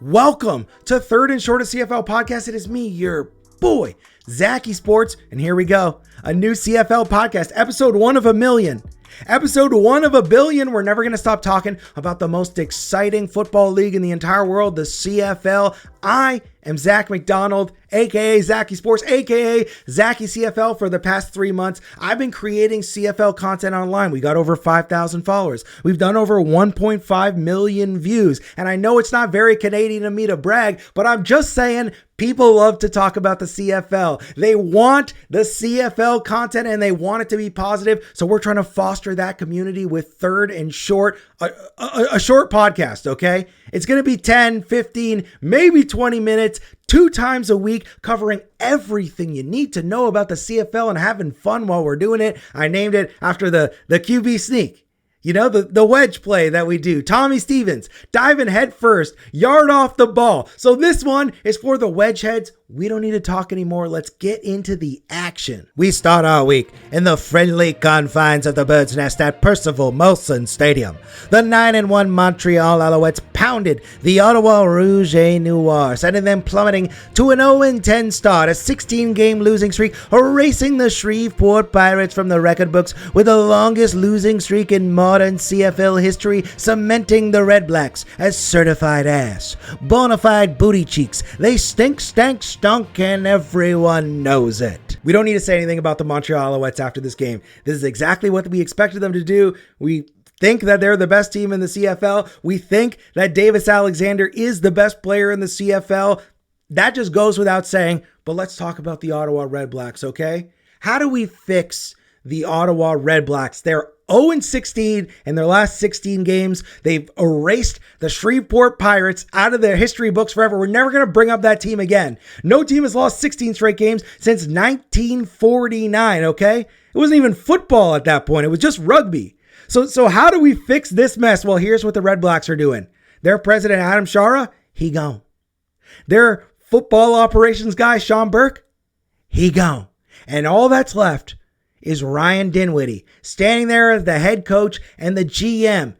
Welcome to Third and Shortest CFL podcast. It is me, your boy, Zachy Sports, and here we go. A new CFL podcast, episode 1 of a million. Episode 1 of a billion. We're never going to stop talking about the most exciting football league in the entire world, the CFL. I am Zach McDonald, aka Zachy Sports, aka Zachy CFL. For the past 3 months, I've been creating CFL content online. We got over 5,000 followers. We've done over 1.5 million views. And I know it's not very Canadian of me to brag, but I'm just saying people love to talk about the CFL. They want the CFL content and they want it to be positive. So we're trying to foster that community with Third and Short, a short podcast, okay? It's going to be 10, 15, maybe 20 minutes, 2 times a week, covering everything you need to know about the CFL and having fun while we're doing it. I named it after the QB sneak. You know, the wedge play that we do. Tommy Stevens, diving head first, yard off the ball. So this one is for the wedge heads. We don't need to talk anymore. Let's get into the action. We start our week in the friendly confines of the Bird's Nest at Percival Molson Stadium. The 9-1 Montreal Alouettes pounded the Ottawa Rouge et Noir, sending them plummeting to an 0-10 start, a 16-game losing streak, erasing the Shreveport Pirates from the record books with the longest losing streak in modern CFL history, cementing the Redblacks as certified ass. Bonafide booty cheeks. They stink, stank, stunk, and everyone knows it. We don't need to say anything about the Montreal Alouettes after this game. This is exactly what we expected them to do. We think that they're the best team in the CFL. We think that Davis Alexander is the best player in the CFL. That just goes without saying, but let's talk about the Ottawa Redblacks, okay? How do we fix the Ottawa Redblacks? They're 0-16 in their last 16 games. They've erased the Shreveport Pirates out of their history books forever. We're never going to bring up that team again. No team has lost 16 straight games since 1949, okay? It wasn't even football at that point. It was just rugby. So how do we fix this mess? Well, here's what the Redblacks are doing. Their president, Adam Shara, he gone. Their football operations guy, Sean Burke, he gone. And all that's left is Ryan Dinwiddie standing there as the head coach and the GM.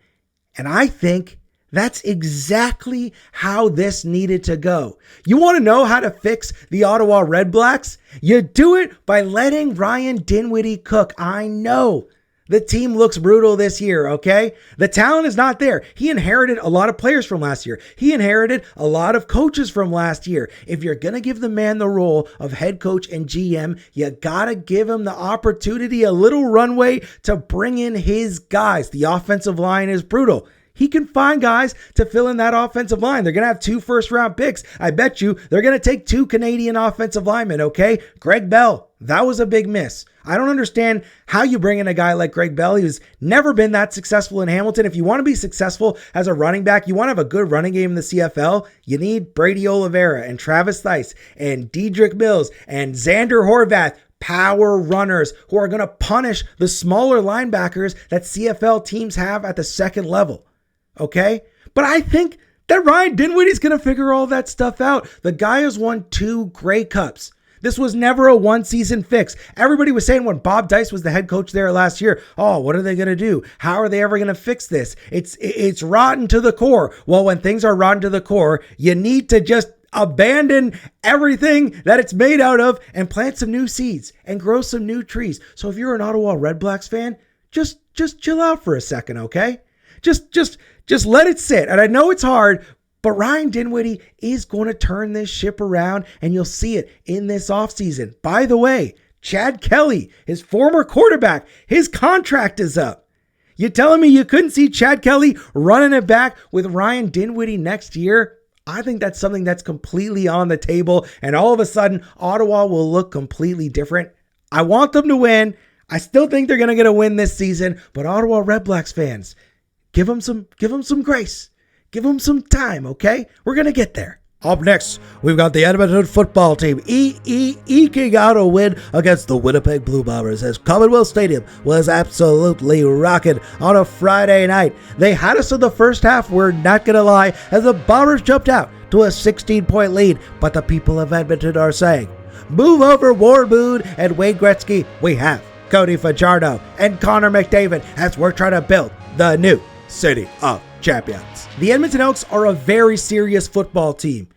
And I think that's exactly how this needed to go. You want to know how to fix the Ottawa Redblacks? You do it by letting Ryan Dinwiddie cook. I know the team looks brutal this year, okay? The talent is not there. He inherited a lot of players from last year. He inherited a lot of coaches from last year. If you're going to give the man the role of head coach and GM, you got to give him the opportunity, a little runway to bring in his guys. The offensive line is brutal. He can find guys to fill in that offensive line. They're going to have 2 first-round picks. I bet you they're going to take 2 Canadian offensive linemen, okay? Greg Bell, that was a big miss. I don't understand how you bring in a guy like Greg Bell. He's never been that successful in Hamilton. If you want to be successful as a running back, you want to have a good running game in the CFL, you need Brady Oliveira and Travis Thice and Dedrick Mills and Xander Horvath, power runners who are going to punish the smaller linebackers that CFL teams have at the second level. Okay? But I think that Ryan Dinwiddie's going to figure all that stuff out. The guy has won 2 Grey Cups. This was never a one-season fix. Everybody was saying when Bob Dice was the head coach there last year, oh, what are they going to do? How are they ever going to fix this? It's rotten to the core. Well, when things are rotten to the core, you need to just abandon everything that it's made out of and plant some new seeds and grow some new trees. So if you're an Ottawa Redblacks fan, just chill out for a second, okay? Just let it sit. And I know it's hard, but Ryan Dinwiddie is going to turn this ship around, and you'll see it in this offseason. By the way, Chad Kelly, his former quarterback, his contract is up. You telling me you couldn't see Chad Kelly running it back with Ryan Dinwiddie next year? I think that's something that's completely on the table, and all of a sudden, Ottawa will look completely different. I want them to win. I still think they're going to get a win this season, but Ottawa Redblacks fans, give them some grace. Give them some time, okay? We're going to get there. Up next, we've got the Edmonton football team eking out a win against the Winnipeg Blue Bombers as Commonwealth Stadium was absolutely rocking on a Friday night. They had us in the first half, we're not going to lie, as the Bombers jumped out to a 16-point lead, but the people of Edmonton are saying, move over Warren Moon and Wayne Gretzky. We have Cody Fajardo and Connor McDavid as we're trying to build the new city of champions. The Edmonton Elks are a very serious football team.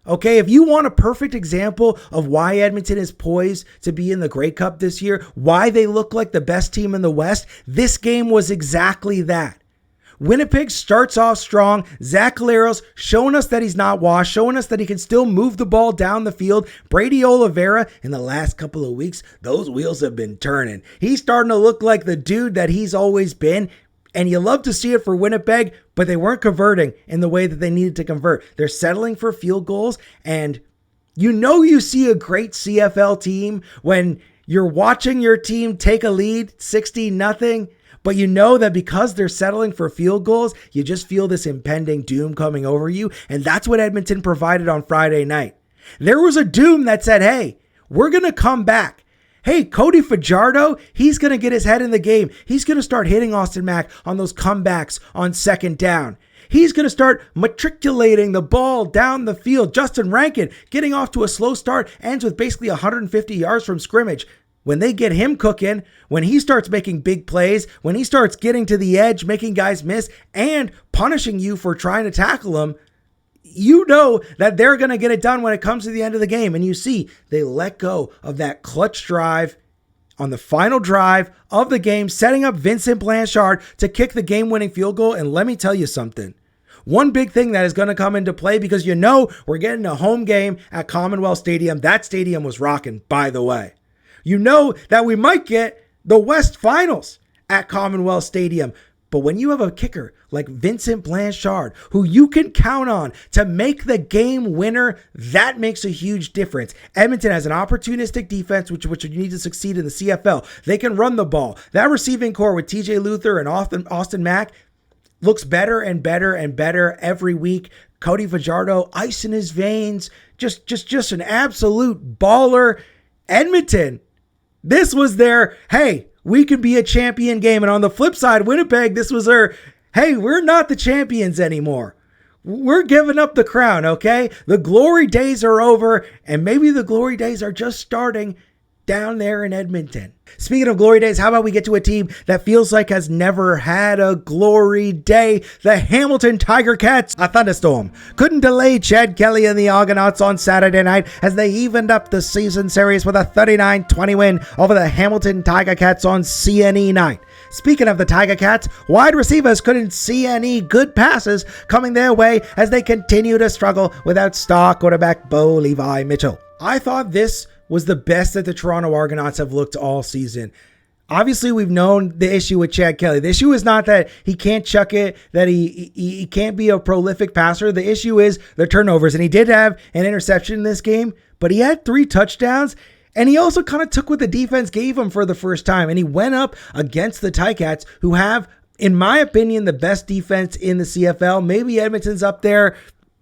Okay, if you want a perfect example of why Edmonton is poised to be in the Grey Cup this year, why they look like the best team in the West, this game was exactly that. Winnipeg starts off strong. Zach Collaros showing us that he's not washed, showing us that he can still move the ball down the field. Brady Oliveira, in the last couple of weeks, those wheels have been turning. He's starting to look like the dude that he's always been. And you love to see it for Winnipeg, but they weren't converting in the way that they needed to convert. They're settling for field goals. And you see a great CFL team when you're watching your team take a lead 60-0. But you know that because they're settling for field goals, you just feel this impending doom coming over you. And that's what Edmonton provided on Friday night. There was a doom that said, hey, we're going to come back. Hey, Cody Fajardo, he's going to get his head in the game. He's going to start hitting Austin Mack on those comebacks on second down. He's going to start matriculating the ball down the field. Justin Rankin getting off to a slow start, ends with basically 150 yards from scrimmage. When they get him cooking, when he starts making big plays, when he starts getting to the edge, making guys miss, and punishing you for trying to tackle him, you know that they're going to get it done when it comes to the end of the game. And you see, they let go of that clutch drive on the final drive of the game, setting up Vincent Blanchard to kick the game-winning field goal. And let me tell you something. One big thing that is going to come into play, because we're getting a home game at Commonwealth Stadium. That stadium was rocking, by the way. You know that we might get the West Finals at Commonwealth Stadium. But when you have a kicker like Vincent Blanchard, who you can count on to make the game winner, that makes a huge difference. Edmonton has an opportunistic defense, which you need to succeed in the CFL. They can run the ball. That receiving core with TJ Luther and Austin Mack looks better and better and better every week. Cody Fajardo, ice in his veins, just an absolute baller. Edmonton, this was their, hey, we could be a champion game. And on the flip side, Winnipeg, this was their, hey, we're not the champions anymore. We're giving up the crown, okay? The glory days are over, and maybe the glory days are just starting down there in Edmonton. Speaking of glory days, how about we get to a team that feels like has never had a glory day? The Hamilton Tiger Cats. A thunderstorm couldn't delay Chad Kelly and the Argonauts on Saturday night as they evened up the season series with a 39-20 win over the Hamilton Tiger Cats on CNE night. Speaking of the Tiger Cats, wide receivers couldn't see any good passes coming their way as they continue to struggle without star quarterback Bo Levi Mitchell. I thought this was the best that the Toronto Argonauts have looked all season. Obviously, we've known the issue with Chad Kelly. The issue is not that he can't chuck it, that he can't be a prolific passer. The issue is the turnovers. And he did have an interception in this game, but he had 3 touchdowns. And he also kind of took what the defense gave him for the first time. And he went up against the Ticats, who have, in my opinion, the best defense in the CFL. Maybe Edmonton's up there.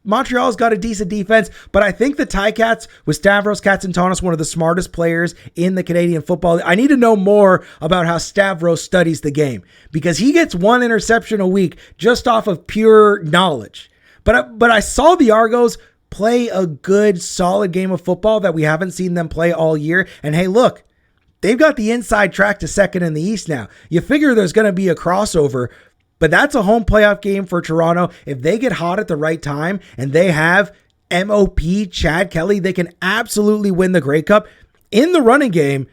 Montreal's got a decent defense, but I think the Ticats with Stavros Katsantonis, one of the smartest players in the Canadian football. I need to know more about how Stavros studies the game, because he gets 1 interception a week just off of pure knowledge. But I saw the Argos play a good, solid game of football that we haven't seen them play all year. And hey, look, they've got the inside track to second in the East now. You figure there's going to be a crossover. But that's a home playoff game for Toronto. If they get hot at the right time and they have MOP Chad Kelly, they can absolutely win the Grey Cup. In the running game,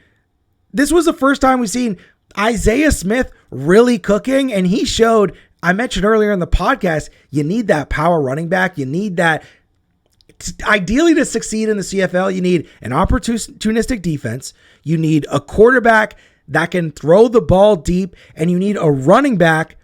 this was the first time we've seen Isaiah Smith really cooking, and he showed, I mentioned earlier in the podcast, you need that power running back. You need that. Ideally, to succeed in the CFL, you need an opportunistic defense. You need a quarterback that can throw the ball deep, and you need a running back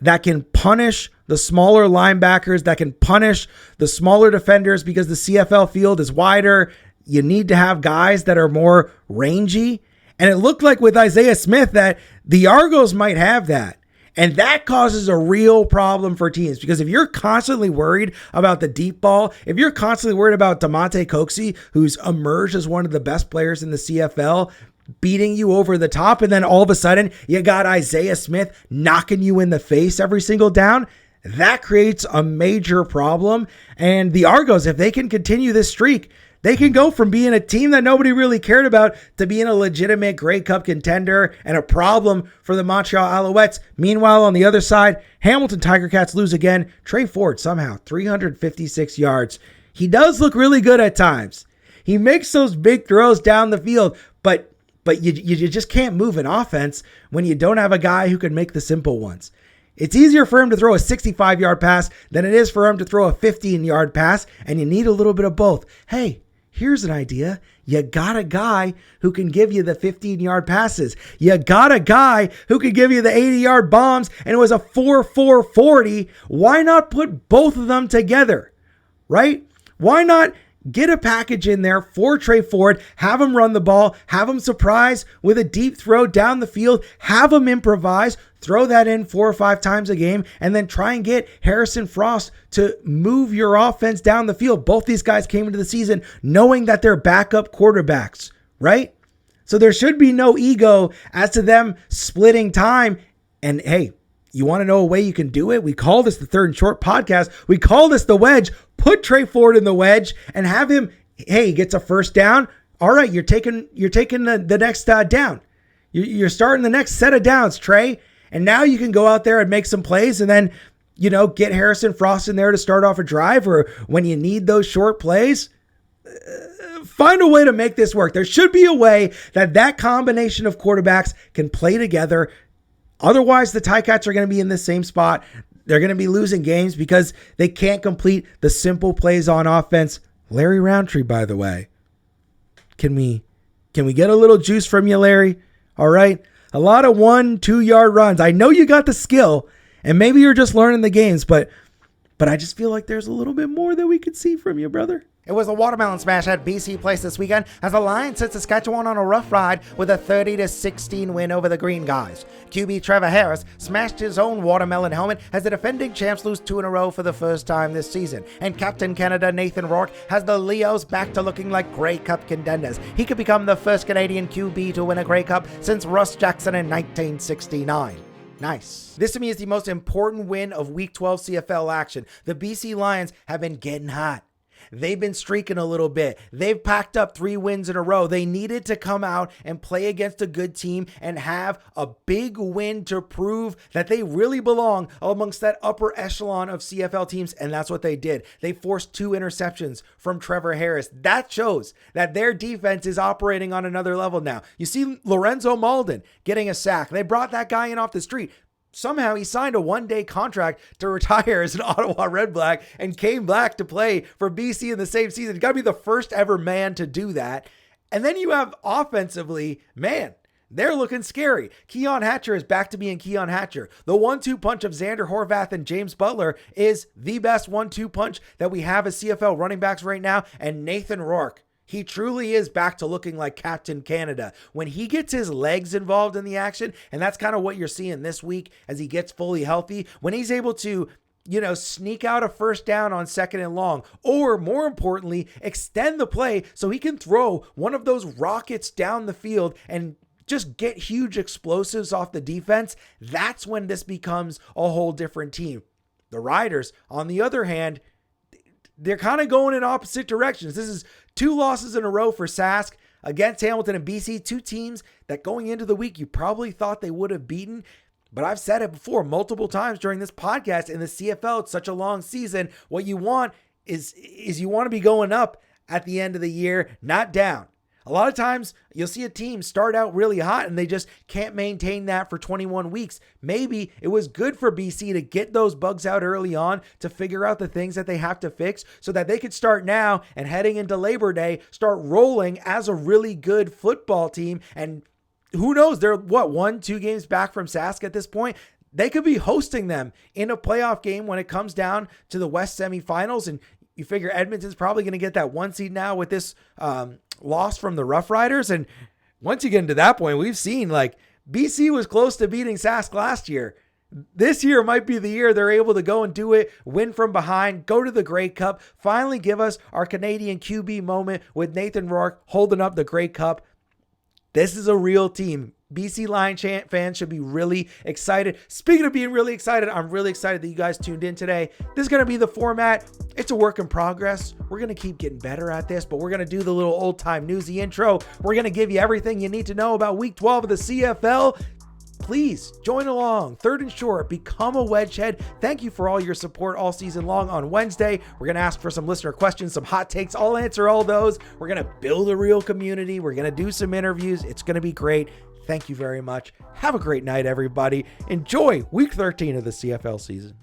that can punish the smaller linebackers, that can punish the smaller defenders, because the CFL field is wider. You need to have guys that are more rangy. And it looked like with Isaiah Smith that the Argos might have that. And that causes a real problem for teams, because if you're constantly worried about the deep ball, if you're constantly worried about Damonte Coxie, who's emerged as one of the best players in the CFL, beating you over the top, and then all of a sudden you got Isaiah Smith knocking you in the face every single down, that creates a major problem. And the Argos, if they can continue this streak, They can go from being a team that nobody really cared about to being a legitimate Grey Cup contender and a problem for the Montreal Alouettes. Meanwhile, on the other side, Hamilton Tiger Cats lose again. Trey Ford somehow 356 yards. He does look really good at times. He makes those big throws down the field, but you just can't move an offense when you don't have a guy who can make the simple ones. It's easier for him to throw a 65-yard pass than it is for him to throw a 15-yard pass, and you need a little bit of both. Hey, here's an idea. You got a guy who can give you the 15-yard passes. You got a guy who can give you the 80-yard bombs, and it was a 4-4-40. Why not put both of them together, right? Why not get a package in there for Trey Ford, have him run the ball, have him surprise with a deep throw down the field, have him improvise, throw that in 4 or 5 times a game, and then try and get Harrison Frost to move your offense down the field. Both these guys came into the season knowing that they're backup quarterbacks, right? So there should be no ego as to them splitting time. And hey, you want to know a way you can do it? We call this the Third and Short podcast. We call this the wedge. Put Trey Ford in the wedge and have him, hey, he gets a first down. All right, you're taking the next down. You're starting the next set of downs, Trey. And now you can go out there and make some plays and then, get Harrison Frost in there to start off a drive, or when you need those short plays, find a way to make this work. There should be a way that combination of quarterbacks can play together. Otherwise, the Ticats are going to be in the same spot. They're going to be losing games because they can't complete the simple plays on offense. Larry Roundtree, by the way. Can we get a little juice from you, Larry? All right. A lot of 1-2 yard runs. I know you got the skill, and maybe you're just learning the games, but I just feel like there's a little bit more that we could see from you, brother. It was a watermelon smash at BC Place this weekend as the Lions sent Saskatchewan on a rough ride with a 30-16 win over the Green Guys. QB Trevor Harris smashed his own watermelon helmet as the defending champs lose 2 in a row for the first time this season. And Captain Canada Nathan Rourke has the Leos back to looking like Grey Cup contenders. He could become the first Canadian QB to win a Grey Cup since Russ Jackson in 1969. Nice. This to me is the most important win of Week 12 CFL action. The BC Lions have been getting hot. They've been streaking a little bit. They've packed up 3 wins in a row. They needed to come out and play against a good team and have a big win to prove that they really belong amongst that upper echelon of CFL teams, and that's what they did. They forced 2 interceptions from Trevor Harris. That shows that their defense is operating on another level now. You see Lorenzo Malden getting a sack. They brought that guy in off the street. Somehow he signed a 1-day contract to retire as an Ottawa Redblack and came back to play for BC in the same season. You got to be the first ever man to do that. And then you have offensively, man, they're looking scary. Keon Hatcher is back to being Keon Hatcher. The 1-2 punch of Xander Horvath and James Butler is the best 1-2 punch that we have as CFL running backs right now. And Nathan Rourke, he truly is back to looking like Captain Canada. When he gets his legs involved in the action, and that's kind of what you're seeing this week as he gets fully healthy, when he's able to, sneak out a first down on 2nd and long, or more importantly, extend the play so he can throw one of those rockets down the field and just get huge explosives off the defense, that's when this becomes a whole different team. The Riders, on the other hand, they're kind of going in opposite directions. This is 2 losses in a row for Sask against Hamilton and BC, 2 teams that going into the week you probably thought they would have beaten. But I've said it before multiple times during this podcast. In the CFL, it's such a long season. What you want is you want to be going up at the end of the year, not down. A lot of times you'll see a team start out really hot and they just can't maintain that for 21 weeks. Maybe it was good for BC to get those bugs out early on to figure out the things that they have to fix so that they could start now and heading into Labor Day, start rolling as a really good football team. And who knows, they're 1-2 games back from Sask at this point. They could be hosting them in a playoff game when it comes down to the West semifinals. And you figure Edmonton's probably going to get that 1 seed now with this loss from the Rough Riders. And once you get into that point, we've seen BC was close to beating Sask last year. This year might be the year they're able to go and do it, win from behind, go to the Grey Cup, finally give us our Canadian QB moment with Nathan Rourke holding up the Grey Cup. This is a real team. BC Lion fans should be really excited. Speaking of being really excited, I'm really excited that you guys tuned in today. This is going to be the format. It's a work in progress. We're going to keep getting better at this, but we're going to do the little old time newsy intro. We're going to give you everything you need to know about week 12 of the CFL. Please join along. Third and short, become a wedgehead. Thank you for all your support all season long. On Wednesday, we're going to ask for some listener questions, some hot takes. I'll answer all those. We're going to build a real community. We're going to do some interviews. It's going to be great. Thank you very much. Have a great night, everybody. Enjoy week 13 of the CFL season.